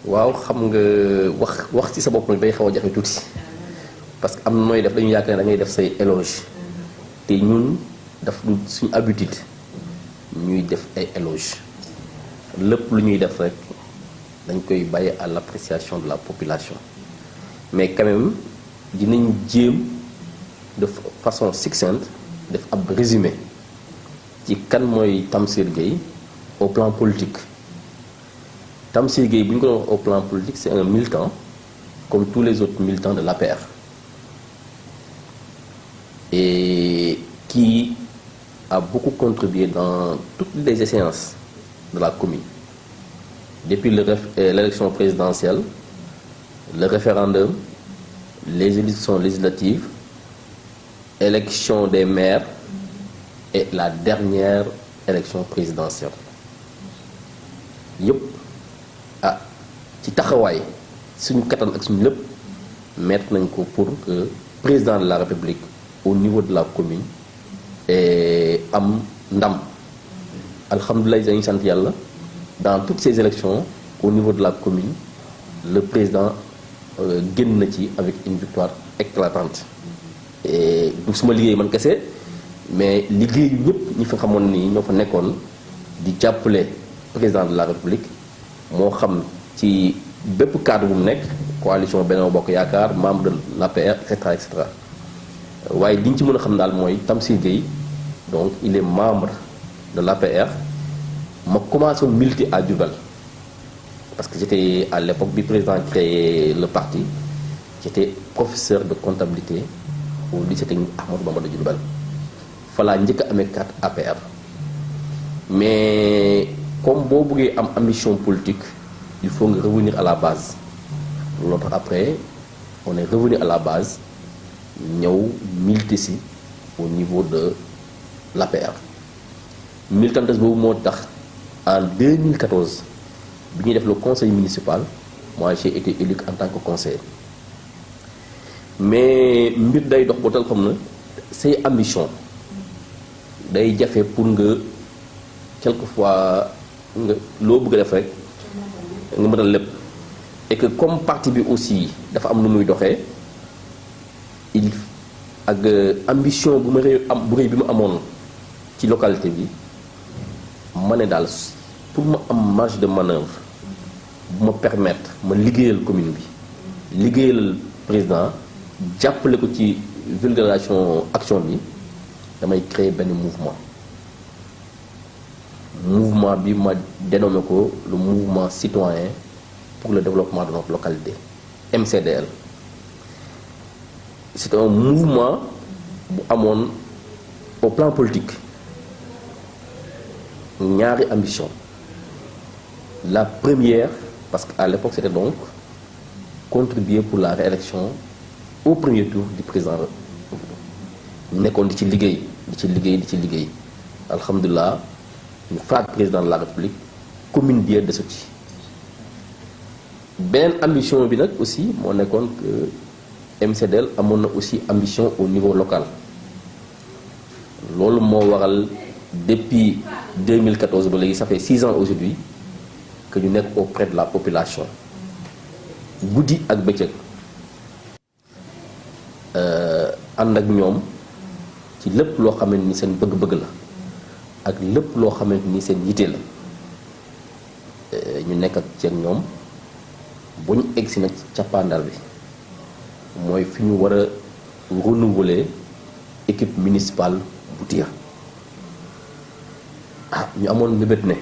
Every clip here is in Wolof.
waaw xam nga wax ci sa bopp nag day xaw a jafe tuuti parce que am na nooy def dañu yaakaar ne da ngay def say éloge te ñun daf suñu habitude ñuy def ay éloge lépp lu ñuy def rek dañ koy bàyyi à l'appréciation de la population mais quand même dinañ jéem de façon succincte def ab résumé ci kan mooy Tamsir Gueye au plan politique. Tamsir Gueye bu ñu ko doon wax au plan politique c'est un militant comme tous les autres militants de l'APR et qui a beaucoup contribué dans toutes les échéances de la commune depuis l'élection présidentielle, le référendum, les élections législatives, élection des maires et la dernière élection présidentielle yëpp ci taxawaay suñu kattan ak suñu lépp mettre nañ ko pour que président de la République au niveau de la commune am ndam alhamdulilah dañuy sant yàlla dans toutes ces élections au niveau de la commune le président génn na ci avec une victoire éclatante et du suma liggéey man kese mais liggéeyu ñëpp ñi fa xamoon ni ñoo fa nekkoon di jàppale président de la République moo xam ci bépp cadre bu mu nekk coalition Benno Bokk Yaakaar membre de l'APR et cetera waaye li ñu ci mën a xam daal mooy Tamsir Gueye donc il est membre de l'APR ma commencé militer à Diourbel parce que j'étais à l'époque bi président créé le parti j'étais professeur de comptabilité au lycée technique Ahmadou Bamba de Diourbel fa laa njëkk a amee carte APR mais comme boo bëggee am ambition politique il faut nga revenir à la base loolu tax après on est revenu à la base ñëw militer si au niveau de l'APR militantesse boobu moo tax en 2014 bi ñuy def le conseil municipal moi j'ai été élu en tant que conseiller mais mbir day dox ba tal xam na say ambition day jafe pour nga quelquefois nga loo bëgg a def rek nga mënal lépp et que comme parti bi aussi dafa am lu muy doxee il ak ambition bu ma am bu rëy bi ma amoon ci localité bi ma ne daal pour ma am marge de manœuvre bu ma permettre ma liggéeyal commune bi liggéeyal président jàppale ko ci vulgarisation action bi damay créer benn mouvement bi ma dénommé ko le mouvement citoyen pour le développement de notre localité MCDL c'est un mouvement bu amoon au plan politique ñaari ambition la première parce qu'à l'époque c'était donc contribuer pour la réélection au premier tour du président ñu nekkoon di ci liggéey alhamdulilah ñu faat président de la République commune bi desut ci beneen ambition bi nag aussi moo nekkoon que MCDL amoon na aussi ambition au niveau local loolu moo waral depuis 2014 ba léegi ça fait 6 ans aujourd'hui que ñu nekk auprès de la population guddi ak bëccëg ànd ak ñoom ci lépp loo xamante ni seen bëgg-bëgg la ak lépp loo xamante ni seen yite la ñu nekk ak ceeg ñoom bu ñu egsi nag cappaandal bi mooy fi ñu war a renouveler équipe municipale bu Tya ñu amoon mbébét ne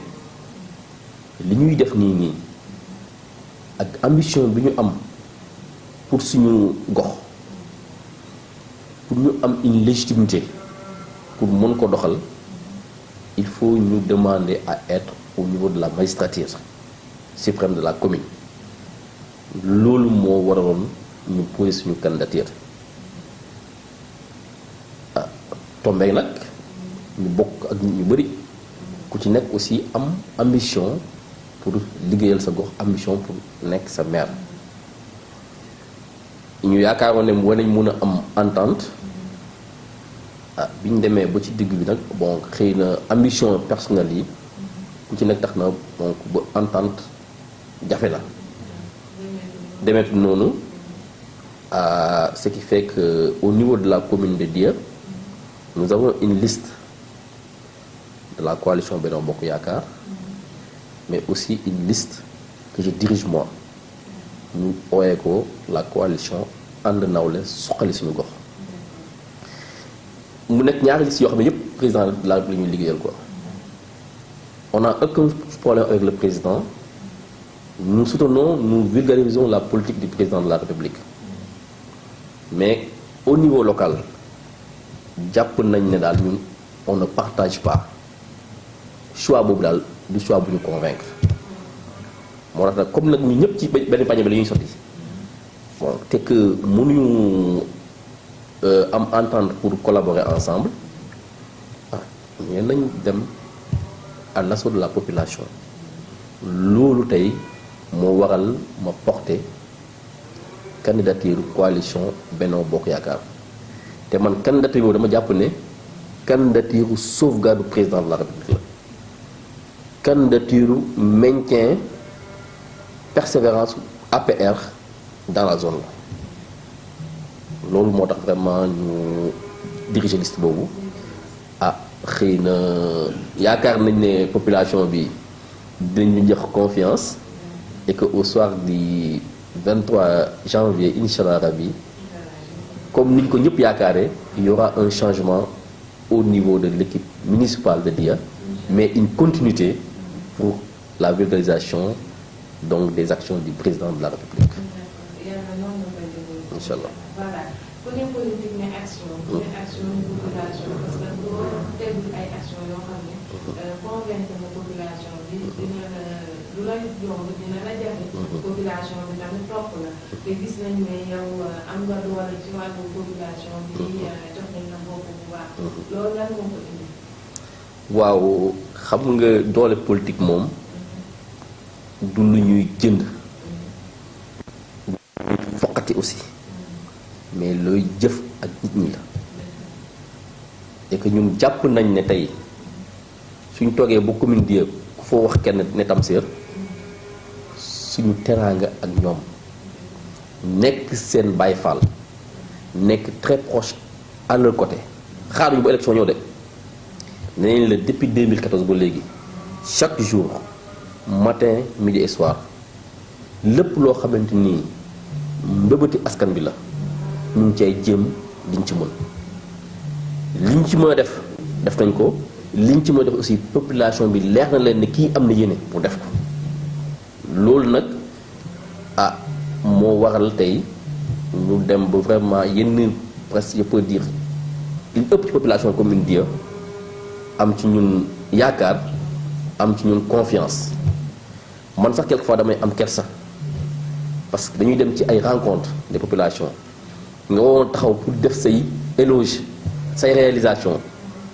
li ñuy def nii ak ambition bi ñu am pour suñu gox pour ñu am une légitimité pour mën ko doxal il faut ñu demander à être au niveau de la magistrature suprême de la commune loolu moo waraloon ñu poser suñu candidature tombé nag ñu bokk ak ñu bari ku ci nekk aussi am ambition pour liggéeyal sa gox ambition pour nekk sa maire ñu yaakaaroon ne war nañ mën a am entente bi ñu demee ba ci digg bi nag bon xëy na ambition personnelle yi ku ci nekk tax na donc ba entente jafe na demeetul noonu ce qui fait que au niveau de la commune de Dia nous avons une liste de la coalition Benno Bokk Yaakaar mais aussi une liste que je dirige moi ñu ooyee ko la coalition ànd nawle suqali suñu gox mu nekk ñaari liste yoo xam ne yëpp président de la République ñuy liggéeyal quoi. On n'a aucun problème avec le président. Nous soutenons, nous vulgarisons la politique du président de la République. Mais au niveau local, on ne partage pas choix boobu daal du choix bu ñu convaincre. moo tax nag comme nag ñu ñëpp ci benn panier bi la ñuy sotti bon te que mënuñu am entente pour collaborer ensemble ñeen nañ dem à l'assaut de la population loolu tey moo waral ma porter candidature coalition Benno Bokk Yaakaar te man candidature boobu dama jàpp ne candidature sauvegarde du président de la République la candidature maintien persévérance APR dans la zone la loolu moo tax vraiment ñu diriger liste boobu xëy na yaakaar nañ ne population bi dinañu jox confiance et que au soir du 23 janvier inchallah rabbi comme niñ ko ñëpp yaakaaree il y aura un changement au niveau de l'équipe municipale de Dia mais une continuité pour la vulgarisation donc des actions du président de la République inchallah. Pour les politiques, mais action, population, parce que nous avons des actions convaincre la population, nous l'avons la population, nous avons top là, et gis nañ ne yow am nga doole ci wàllu population bi jox nañ la boobu bu baax loolu lan moo ko indi. waaw xam nga doole politique moom du lu ñuy jënd foqati aussi. Mais looy jëf ak nit ñi la et que ñun jàpp nañ ne tey suñ toogee ba commune Dia ku foo wax kenn ne Tamsir suñu teraanga ak ñoom nekk seen Baay Faal nekk très proche à leur côté xaaruñu ba élection ñëw de nee nañ la depuis 2014 ba léegi chaque jour matin midi et soir lépp loo xamante ni mbëbëti askan bi la ñu ngi cay jéem liñ ci mën liñ ci mën a def nañ ko liñ ci mën a def aussi population bi leer na leen ne kii am na yéene pour def ko loolu nag moo waral tey ñu dem ba vraiment yenn presque je peux dire li ëpp ci population commune Dia am ci ñun yaakaar am ci ñun confiance man sax quelquefois damay am kersa parce que dañuy dem ci ay rencontres des populations nga woon taxaw pour def say éloge say réalisation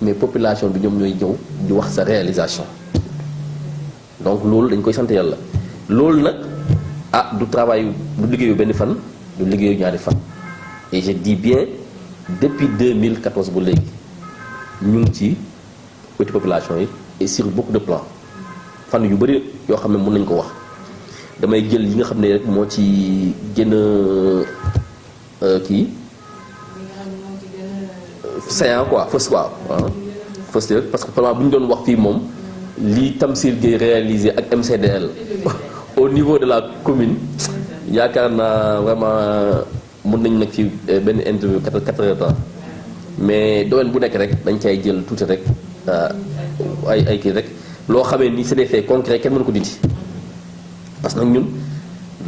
mais population bi ñoom ñooy ñëw di wax sa réalisation donc loolu dañ koy sant yàlla loolu nag du travail du liggéeyu benn fan du liggéeyu ñaari fan et je dis bien depuis 2014 ba léegi ñu ngi ci petit population yi et sur beaucoup de plans fan yu bëri yoo xam ne mën nañ ko wax damay jël yi nga xam ne rek moo ci gën a kii séant quoi fës quoi fës parce que vraiment bu ñu doon wax fii moom li Tamsir Gueye réalisé ak MCDL au niveau de la commune yaakaar naa vraiment mën nañu nekk ci benn interview 4 heures temps mais domaine bu nekk rek dañ cay jël tuuti rek ay kii rek loo xamee ni c'est des faits concrets kenn mënu ko dindi parce que nag ñun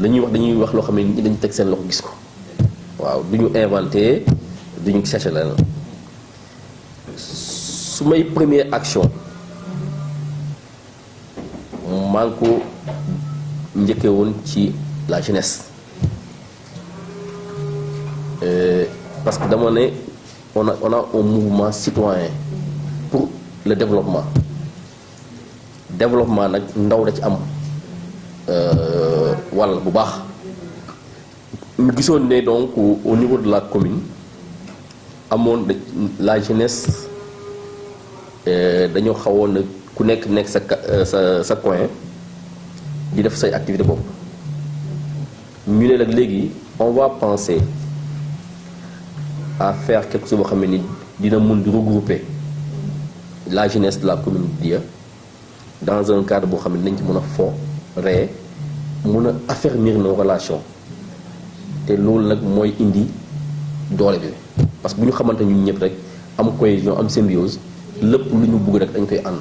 dañuy wax loo xam ne ni dañu teg seen loxo gis ko waaw du ñu inventé du ñu cherché la su may première action maa ngi ko njëkkee woon ci la jeunesse parce que dama ne on a un mouvement citoyen pour le développement nag ndaw da ci am wàll bu baax ñu gisoon ne donc au niveau de la commune amoon la jeunesse dañoo xawoon na ku nekk sa coin di def say activité boobu ñu ne nag léegi on va penser à faire quelque chose boo xam ne ni dina mun di regrouper la jeunesse de la commune de Dya dans un cadre boo xam ne dinañ ci mën a fo ree mun a affermir nos relations te loolu nag mooy indi doole bi parce que bu ñu xamante ñun ñëpp rek am cohésion am symbiose lépp lu ñu bëgg rek dañ koy ànd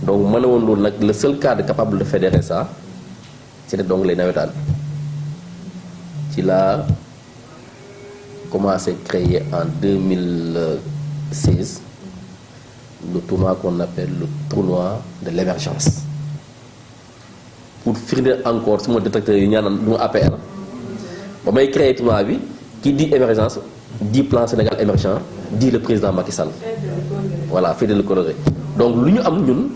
donc ma ne woon loolu nag le seul cadre capable de fédérer ça c'était donc les nawetaan ci la commencé créer en 2016 le tournoi qu'on appelle le tournoi de l'émergence pour firndeel encore suma détracteur yi ñaanal du ma APR ba may créer tournoi bi qui dit émergence dit plan Sénégal émergent dit le président Macky Sall voilà Fidèle Coloré donc lu ñu am ñun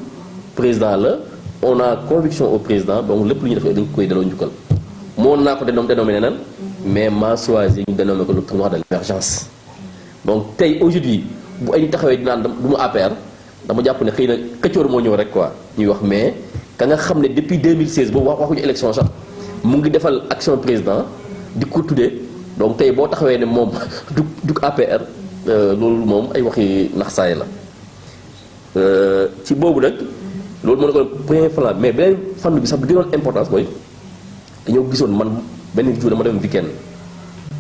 président la on a conviction au président donc lépp lu ñu def dañ koy delloo njukkal moo naa ko dénommé neneen mais maa choisi ñu dénommé ko le tournoi de l'émergence donc tey aujourd'hui bu ay taxawee dinaan du mu APR dama jàpp ne xëy na këccoor moo ñëw rek quoi ñuy wax mais ka nga xam ne depuis 2016 boobu waxuñu élection sax mu ngi defal action président di ko tuddee donc tey boo taxawee ne moom du APR loolu moom ay waxi nax saay la ci boobu nag loolu moo nekkoon premier plan mais beneen fànn bi sax bi gënoon importance mooy dañoo gisoon man benn jour dama dem weekend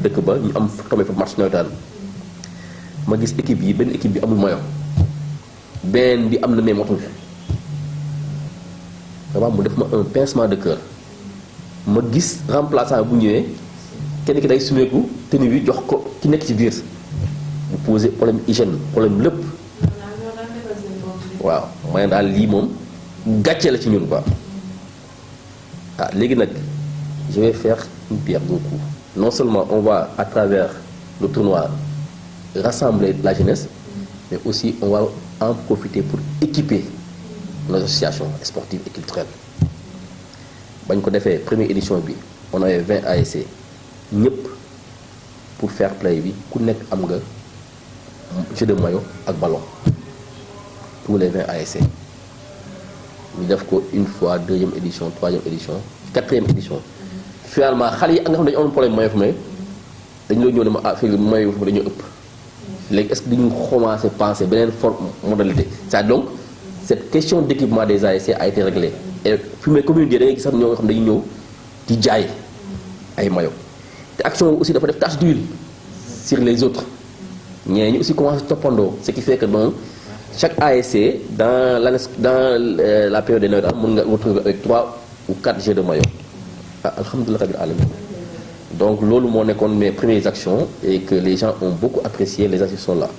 dëkk ba ñu am tombé fa match nawetaan ma gis équipe yi benn équipe bi amul maillot benn bi am na mais motul vraiment mu def ma un pincement de cœur ma gis remplaçant bu ñëwee kenn ki day sumeeku tenue bi jox ko ki nekk ci biir bu posé problème hygiène problème lépp waaw ma ne daal lii moom gàcce la ci ñun quoi ah léegi nag je vais faire une pierre deux coups non seulement on va à travers le tournoi rassembler la jeunesse mais aussi on va en profiter pour équiper nos associations sportives et culturelles bañ ko defee première édition bi on avait 20 ASC ñëpp pour fair play bi ku nekk am nga jeu de maillot ak ballon tous les 20 ASC ñu def ko une fois deuxième édition troisième édition quatrième édition finalement xale yi nga xam ne dañu amoon problème maillot fu may dañu la ñëw ne ma ah fii maillot fu dañoo ëpp léegi est-ce que dañu commencé penser beneen forme modalité c'est donc cette question d'équipement des ASC a été réglée et fi mu ne communauté da ngay gis sax ñoo nga xam ne dañuy ñëw di jaay ay maillot te action aussi dafa def tache d'huile sur les autres ñeneen ñi aussi commencé toppandoo ce qui fait que donc chaque ASC dans la période des nawetaan mën nga retrouver avec 3 ou 4 jeux de maillot ah alhamdulilah rabbil alamin donc loolu moo nekkoon mes premières actions et que les gens ont beaucoup apprécié les actions sont là.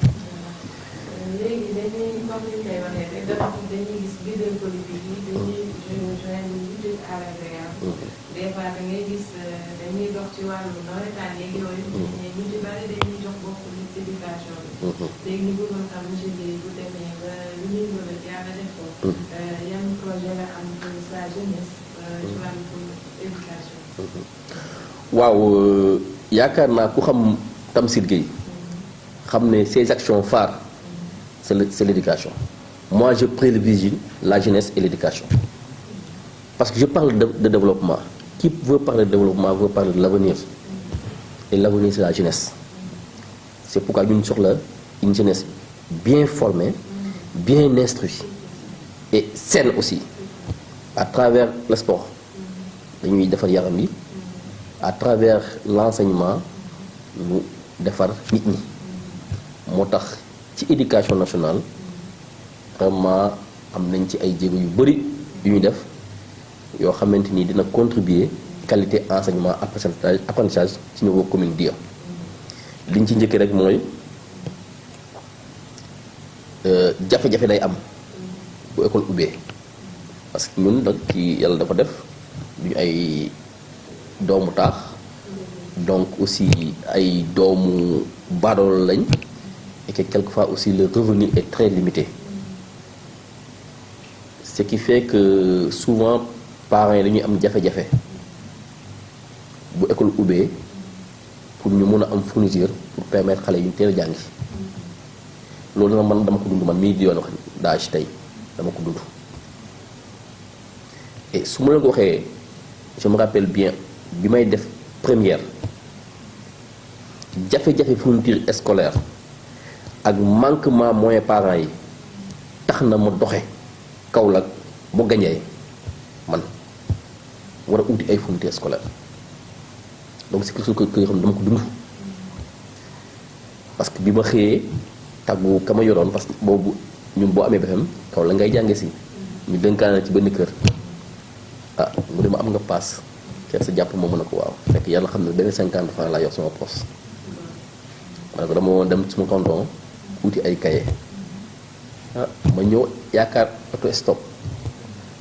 léegi dañuy comme ni ñu koy waxee rek dañuy gis leader politique yi dañuy joindre l'utile à l'agréable. Des fois da ngay gis dañuy dox ci wàllu nawetaan yeeg yooyu. mais ñu ci bari dañuy jox bopp éducation bi. léegi ñu bëggoon xam monsieur Guèye bu demee ba lu ñuy mën a yàlla def ko. yan projet la am pour sa jeunesse ci wàllu éducation. waaw yaakaar naa ku xam Tamsir Gueye xam ne ses actions phares c'est l'éducation. Moi je privilégie la jeunesse et l'éducation parce que je parle de développement. Qui veut parler de développement veut parler de l'avenir et l'avenir c'est la jeunesse. C'est pourquoi ñun soxla une jeunesse bien formée, bien instruite et saine aussi à travers le sport dañuy defar yaram yi à travers l'enseignement ñu defar nit ñi moo tax ci éducation nationale vraiment am nañ ci ay jéego yu bari yu ñu def yoo xamante ni dina contribuer qualité enseignement apprentissage ci niveau commune Dya liñ ci njëkkee rek mooy jafe-jafe day am bu école ubbee parce que ñun nag ci yàlla dafa def duñu ay doomu taax donc aussi ay doomu baadoolo lañ et que quelquefois aussi le revenu est très limité ce qui fait que souvent parents yi dañuy am jafe-jafe bu école ubbee pour ñu mën a am fourniture pour permettre xale yu ñu teel a jàngi loolu nag man dama ko dund man mii di yoon wax daaj tey dama ko dund et su ma leen ko waxee je me rappelle bien bi may def première jafe-jafe fourniture scolaire ak manquement moyen parents yi tax na ma doxe Kaolack bu gañee man war a uti ay fourniture scolaire donc c'est quelque chose que yoo xam ne dama ko dund parce que bi ma xëyee tàggu ka ma yoroon parce que boobu ñun boo amee BFEM Kaolack ngay jànge si ñu dënkaana ci benn kër mu ne ma am nga paas kenn sa jàpp ma mën a ko waaw fekk yàlla xam ne benn 50 francs laa yor sama poche ma ne ko dama woon dem suma tonton wuti ay kaye ma ñëw yaakaar auto stop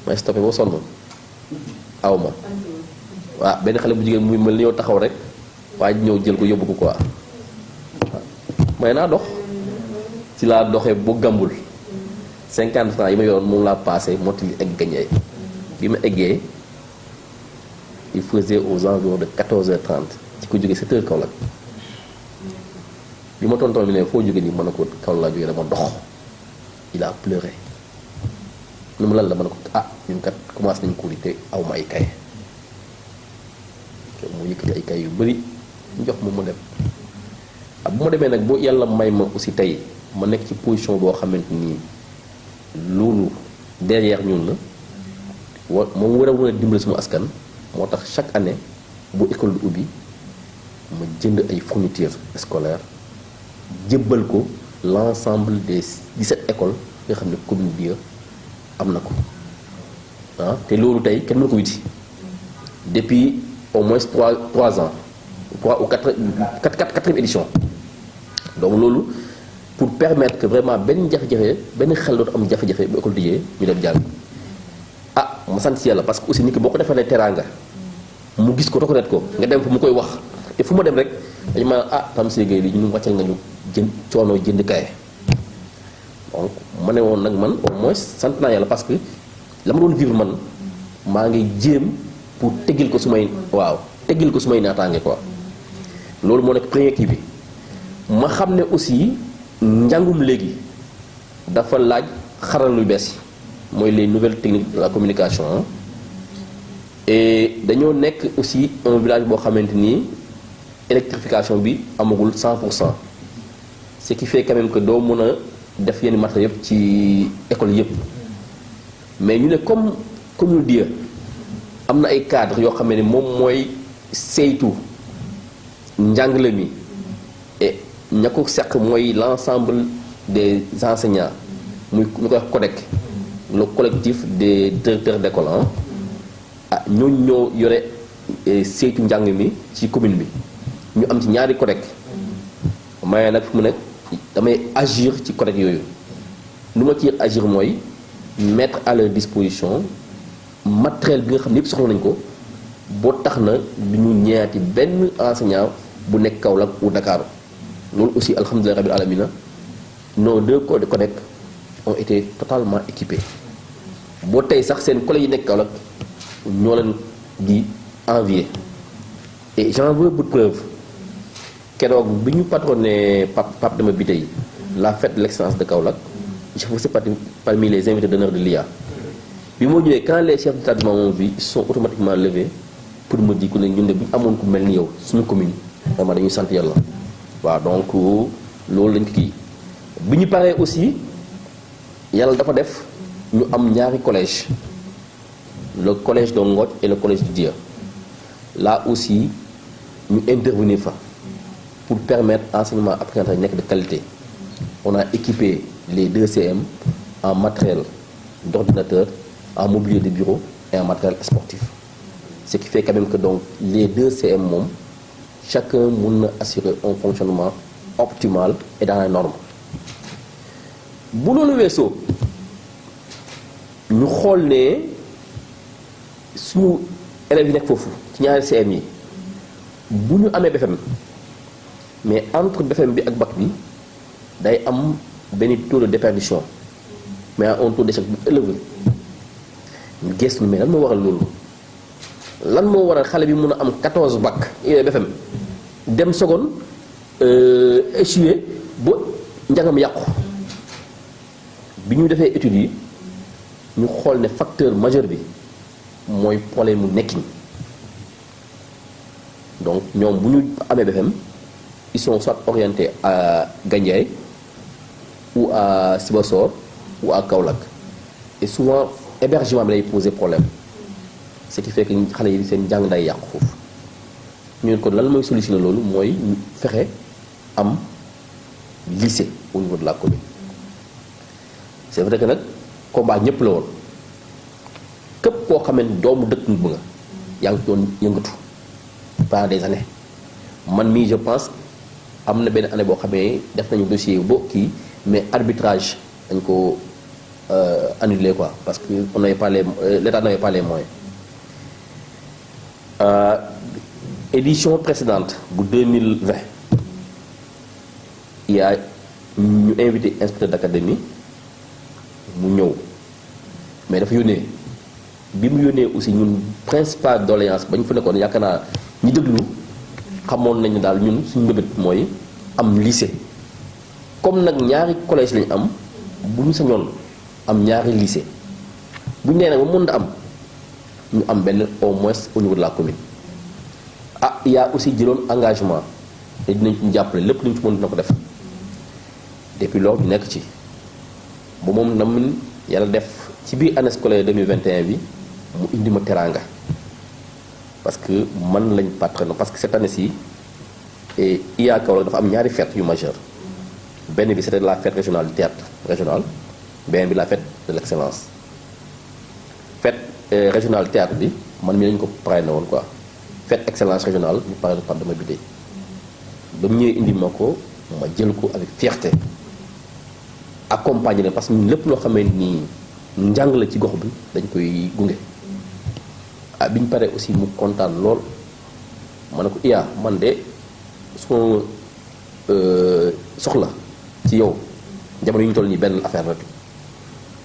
ma stoppé ba sonn aw ma waaw benn xale bu jigéen muy mel ni yow taxaw rek waaye ñëw jël ko yóbbu ko quoi may naa dox ci laa doxee bu gàmbul 50 francs yi ma yoroon moom laa passé mottali egg gañee bi ma eggee il faisait aux environs de 14h30 ci ko jógee 7h Kaolack bi ma tonton bi ne foo jógee nii mën na ko Kaolack laa jógee dama dox il a pleuré nu mu lan la mën na ko ñun kat commencé nañu cours yi te aw ma ay kaye mu yëkkati ay kaye yu bëri jox ma mu dem bu ma demee nag bu yàlla may ma aussi tey ma nekk ci position boo xamante ni loolu derrière ñun la moom war a mën a dimbali suma askan moo tax chaque année bu école du ubbi ma jënd ay fournitures scolaires jébbal ko l'ensemble des 17 écoles nga xam ne commune bi am na ko te loolu tey kenn mënu ko witi depuis au moins 3 ans 3 ou 4e édition donc loolu pour permettre que vraiment benn jafe-jafe benn xel dootu am jafe-jafe bu école tijjee ñu dem jàng ma sant si yàlla parce que aussi nit ki boo ko defalee teraanga mu gis ko reconnaître ko nga dem fa mu koy wax te fu ma dem rek dañu ma Tamsir Gueye li ñu wàccal nga ñu coono jënd kaye donc ma ne woon nag man au moins sant naa yàlla parce que la ma doon vivre man maa ngi jéem pour teggil ko su may naataange quoi loolu moo nekk premier kii bi ma xam ne aussi njàngum léegi dafa laaj xaral lu bees yi mooy les nouvelles techniques de la communication et dañoo nekk aussi un village boo xamante ni électrification bi amagul 100%, ce qui fait quand même que doo mën a def yenn matériel yëpp ci école yëpp mais ñu ne comme ñu dire am na ay cadres yoo xam ne moom mooy saytu njàngale mi et ña ko seq mooy l'ensemble des enseignants muy ñu koy wax CODEC le collectif des directeurs d'école ñooñu ñoo yore saytu njàng mi ci commune bi ñu am ci ñaari CODEC maye nag fu mu nekk damay agir ci CODEC yooyu lu ma ci agir mooy mettre à leur disposition matériel bi nga xam ne yëpp soxla nañu ko boo tax na du ñu ñeenti benn enseignant bu nekk Kaolack ou Dakar loolu aussi alhamdulilah rabbil alamina nos 2 CODEC ont été totalement équipés boo tey sax seen collègues yi nekk Kaolack ñoo leen di envier et j'en veux bout de preuve keroog bi ñu patronné Pape Demba Bitèye la fête de l'excellence de Kaolack je faisais parmi les invités d'honneur de l'IA bi moo ñëwee quand les chefs d'établissement m'ont vu ils sont automatiquement levés pour me dire que ne ñun de bu ñu amoon ku mel ni yow suñu commune vraiment dañuy sant yàlla waaw donc loolu lañ kii bi ñu paree aussi yàlla dafa def ñu am ñaari collège le collège de Ngothie et le collège de Dieu là aussi ñu intervenir fa pour permettre enseignement apprentissage nekk de qualité on a équipé les 2 CM en matériel d'ordinateur, en mobilier de bureau et en matériel sportif ce qui fait quand même que donc les 2 CM moom chacun mën na assurer un fonctionnement optimal et dans les normes bu loolu weesoo ñu xool ne suñu élèves yi nekk foofu ci ñaari CM yi bu ñu amee BFEM mais entre BFEM bi ak bac bi day am benn taux de déperdition mais un taux d'échec bu élevé ñu gëstu mais lan moo waral loolu lan moo waral xale bi mun a am 14 bac BFEM dem seconde échoué ba njàngam yàqu bi ñu defee études yi ñu xool ne facteur majeur bi mooy problème mu nekkin donc ñoom bu ñu amee BFM ils sont soit orientés à Gandiaye ou à Sibassor ou à Kaolack et souvent hébergement bi lay poser problème ce qui fait que xale yi seen njàng day yàqu foofu ñu ne kon lan mooy solution loolu mooy ñu fexe am lycée au niveau de la commune c'est vrai que nag combat ñëpp la woon képp koo xamee ni doomu dëkk nga bëgg yaa ngi doon yëngatu pendant des années man mii je pense am na benn année boo xamee def nañu dossier boo kii mais arbitrage dañ ko annulé quoi parce que on n'avait pas les l'État n'avait pas les moyens. Édition précédente bu 2020 il y a ñu invité inspecteur d'académie mu ñëw mais dafa yónnee bi mu yónnee aussi ñun principale doléance ba ñu fa nekkoon yaakaar naa ñi déglu xamoon nañu daal ñun suñu mbébét mooy am lycée comme nag ñaari collège lañu am bu ñu sañoon am ñaari lycée bu ñu nee nag ba mën a am ñu am benn au moins au niveau de la commune il y a aussi jëloon engagement te dinañ ci jàppale lépp lu ñu ci mën dina ko def depuis loolu ñu nekk ci ba moom na mun yàlla def ci biir année scolaire 2021 bi mu indi ma teraanga parce que man lañ patron parce que cette année-ci IA Kaolack dafa am ñaari fête yu majeure benn bi c'était la fête régionale du théâtre régional benn bi la fête de l'excellence fête régionale théâtre bi man mi lañ ko parrainé woon quoi fête excellence régionale ñu parrainé par Dama Bitèye ba mu ñëwee indi ma ko ma jël ko avec fierté accompagner leen parce que ñun lépp loo xamee nii njàng la ci gox bi dañ koy gunge bi ñu paree aussi mu kontaan lool ma ne ko iya man de suma soxla ci yow jamono yu ñu toll nii benn affaire rek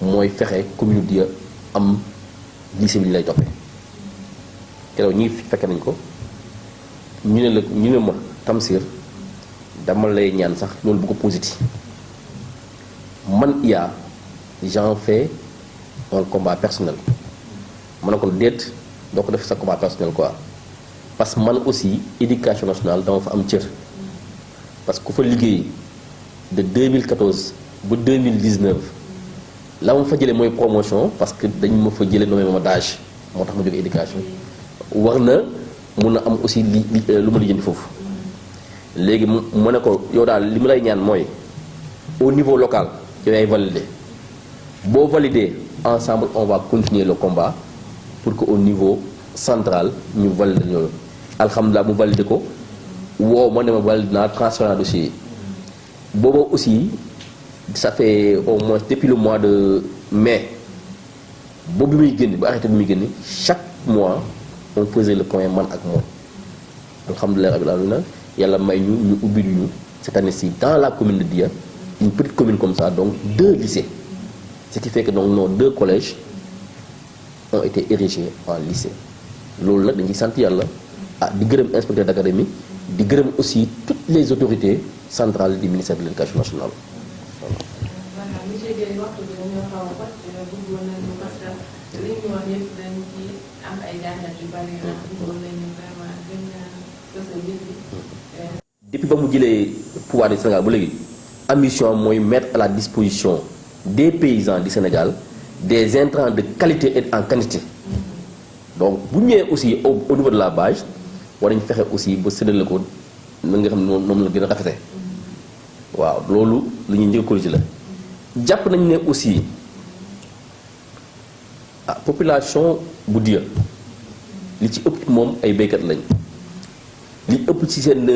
mooy fexe commune di am lycée bi ñu lay toppee keroog ñii fekke nañ ko ñu ne ma Tamsir dama lay ñaan sax loolu bu ko positif man iya j'en fais un combat personnel ma ne ko déet doo ko def sa combat personnel quoi parce que man aussi éducation nationale dama fa am cër parce que ku fa liggéey de 2014 ba 2019 la ma fa jëlee mooy promotion parce que dañ ma fa jëlee nommé ma d'âge moo tax ma jóge éducation war na mun a am aussi lu ma lijjanti foofu léegi mu ne ko yow daal li mu lay ñaan mooy au niveau local yow yaay validé boo validé ensemble on va continuer le combat pour que au niveau central ñu validé loolu alhamdulilah mu validé ko woo ma ne ma validé naa transfert dossier yi booba aussi ça fait au moins depuis le mois de mai boobu bi muy génn ba arrêté bi muy génn chaque mois on faisait le point man ak moom alhamdulilah rabbil alamin yàlla may ñu ubbi ñu cette année-ci dans la commune de Dia une petite commune comme ça donc 2 lycées ce qui fait que donc nos 2 collèges ont été érigés en lycée loolu nag dañuy sant yàlla di gërëm inspecteur d'académie di gërëm aussi toutes les autorités centrales du ministère de l'éducation nationale. voilà monsieur Guèye waxtu bi dañoo xaw a fot bëggoon nañu parce que li ñu wax yëpp dañ ci am ay jàngat yu bari ndax bëggoon nañu vraiment gën a fësal yëpp bi. depuis ba mu jëlee pouvoir du Sénégal ba léegi ambition mooy mettre à la disposition des paysans du Sénégal des intrants de qualité et en quantité. donc bu ñëwee aussi au niveau de la base war nañu fexe aussi ba séddale ko na nga xam ne moom la gën a rafete waaw loolu lu ñuy njëkk ci la jàpp nañu ne aussi population bu Dia li ci ëpp moom ay béykat lañ li ëpp ci seen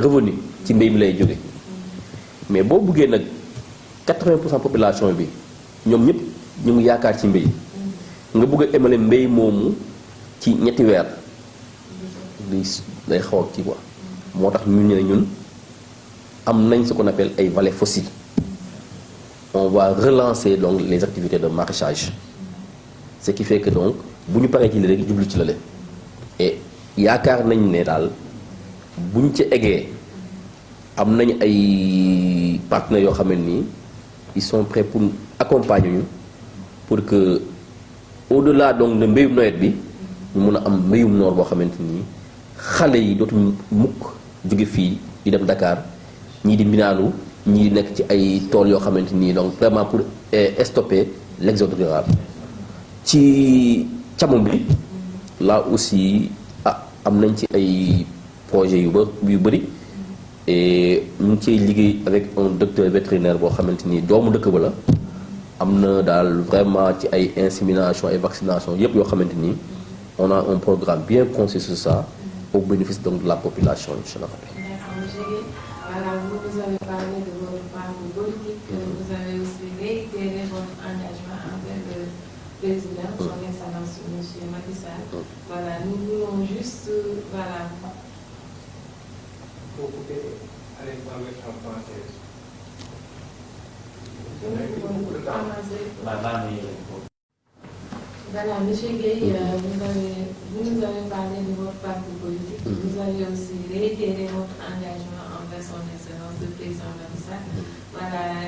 revenu ci mbéy mi lay jóge mais boo buggee nag 80% population bi ñoom ñëpp ñu ngi yaakaar ci mbéy nga bëgg a émale mbéy moomu ci ñetti weer day xaw ak ci quoi moo tax ñu ne ñun am nañ ce qu'on appelle ay vallées fossiles on va relancer donc les activités de maraîchage ce qui fait que donc bu ñu paree ci li rek jublu ci lale et yaakaar nañ ne daal bu ñu ci eggee am nañ ay partenaires yoo xam ne nii ils sont prêts pour accompagner ñu pour que au-delà donc de mbéyum nawet bi ñu mun a am mbéyum noor boo xamante ni xale yi dootuñu mukk jóge fii di dem Dakar ñii di mbinaalu ñii di nekk ci ay tool yoo xamante nii donc vraiment pour stopper l'exode rural. ci càmm bi là aussi am nañ ci ay projets yu bëri et ñu ngi ciy liggéey avec un docteur vétérinaire boo xamante ni doomu dëkk ba la am na daal vraiment ci ay insémination ay vaccination yépp yoo xamante ni on a un programme bien concis sur ça au bénéfice donc de la population incha allah. Voilà, vous nous avez parlé de votre parcours politique, vous avez aussi réitéré votre engagement envers le président, son excellence monsieur Macky Sall. Voilà, nous voulons juste, voilà. Pour couper avec ma version française. Voilà, monsieur Gueye, vous nous avez parlé de votre parcours politique. Vous avez aussi réitéré votre engagement envers son excellence le président Macky Sall. Voilà.